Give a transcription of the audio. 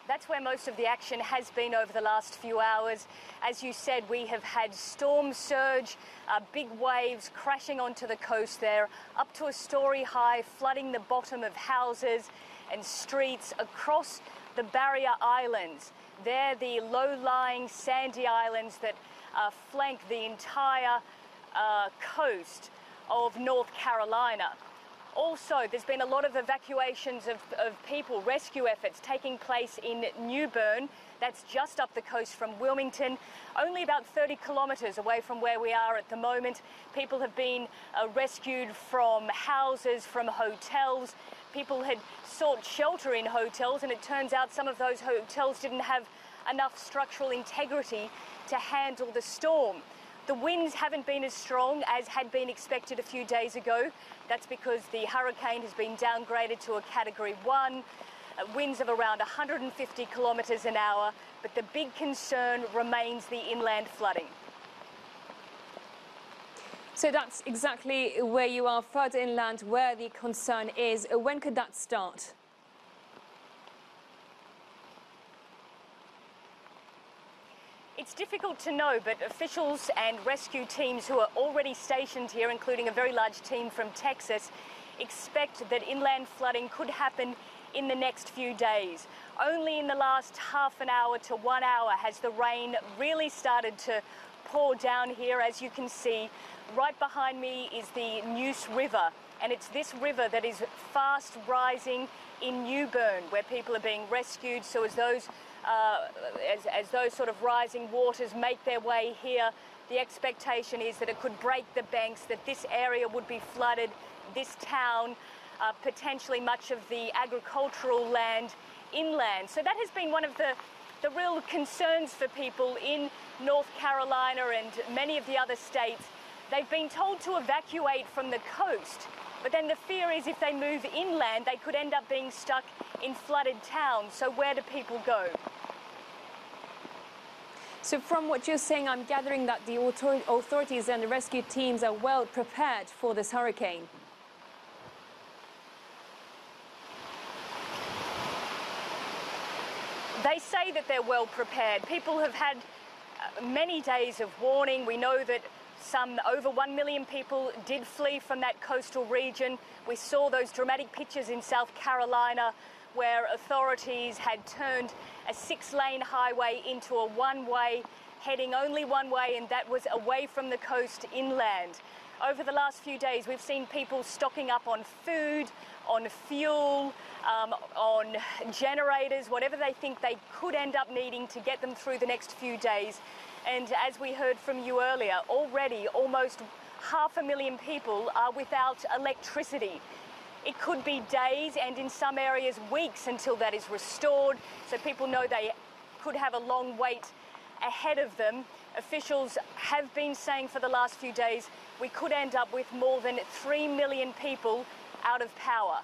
That's where most of the action has been over the last few hours. As you said, we have had storm surge, big waves crashing onto the coast there, up to a story high, flooding the bottom of houses and streets across the barrier islands. They're the low-lying sandy islands that flank the entire coast of North Carolina. Also, there's been a lot of evacuations of people, rescue efforts taking place in New Bern. That's just up the coast from Wilmington, only about 30 kilometres away from where we are at the moment. People have been rescued from houses, from hotels. People had sought shelter in hotels, and it turns out some of those hotels didn't have enough structural integrity to handle the storm. The winds haven't been as strong as had been expected a few days ago. That's because the hurricane has been downgraded to a Category 1, winds of around 150 kilometres an hour, but the big concern remains the inland flooding. So that's exactly where you are, further inland, where the concern is. When could that start? It's difficult to know, but officials and rescue teams who are already stationed here, including a very large team from Texas, expect that inland flooding could happen in the next few days. Only in the last half an hour to 1 hour has the rain really started to pour down here. As you can see, right behind me is the Neuse River, and it's this river that is fast rising in New Bern, where people are being rescued. So as those sort of rising waters make their way here, the expectation is that it could break the banks, that this area would be flooded, this town, potentially much of the agricultural land inland. So that has been one of the real concerns for people in North Carolina and many of the other states. They've been told to evacuate from the coast, but then the fear is if they move inland, they could end up being stuck in flooded towns. So where do people go? So from what you're saying, I'm gathering that the authorities and the rescue teams are well prepared for this hurricane. They say that they're well prepared. People have had many days of warning. We know that over 1 million people did flee from that coastal region. We saw those dramatic pictures in South Carolina where authorities had turned a 6-lane highway into a one-way, heading only one way, and that was away from the coast inland. Over the last few days, we've seen people stocking up on food, on fuel, on generators, whatever they think they could end up needing to get them through the next few days. And as we heard from you earlier, already almost 500,000 people are without electricity. It could be days and in some areas weeks until that is restored, so people know they could have a long wait ahead of them. Officials have been saying for the last few days we could end up with more than 3 million people out of power.